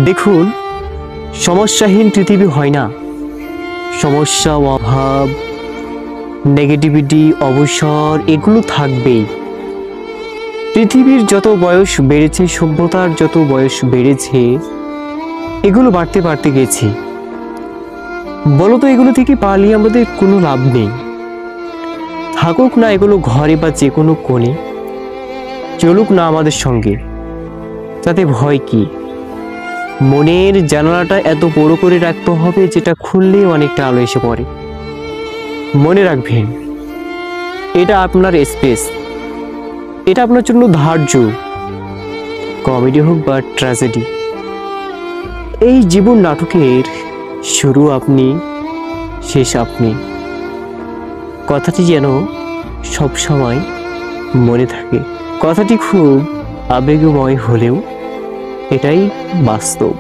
দেখুন, সমস্যাহীন পৃথিবী হয় না। সমস্যা, অভাব, নেগেটিভিটি, অবসর এগুলো থাকবেই। পৃথিবীর যত বয়স বেড়েছে, সভ্যতার যত বয়স বেড়েছে, এগুলো বাড়তে বাড়তে গেছে। বলতো এগুলো থেকে পালিয়ে আমাদের কোনো লাভ নেই। থাকুক না এগুলো ঘরে বা যে কোনো কোণে, চলুক না আমাদের সঙ্গে, তাতে ভয় কি? মনের জানালাটা এত বড় করে রাখতে হবে যেটা খুললেই অনেকটা আলো এসে পড়ে। মনে রাখবেন, এটা আপনার স্পেস, এটা আপনার জন্য ধার্য। কমেডি হোক বা ট্র্যাজেডি, এই জীবন নাটকের শুরু আপনি, শেষ আপনি। কথাটি যেন সব সময় মনে থাকে। কথাটি খুব আবেগময় হলেও এটাই বাস্তব।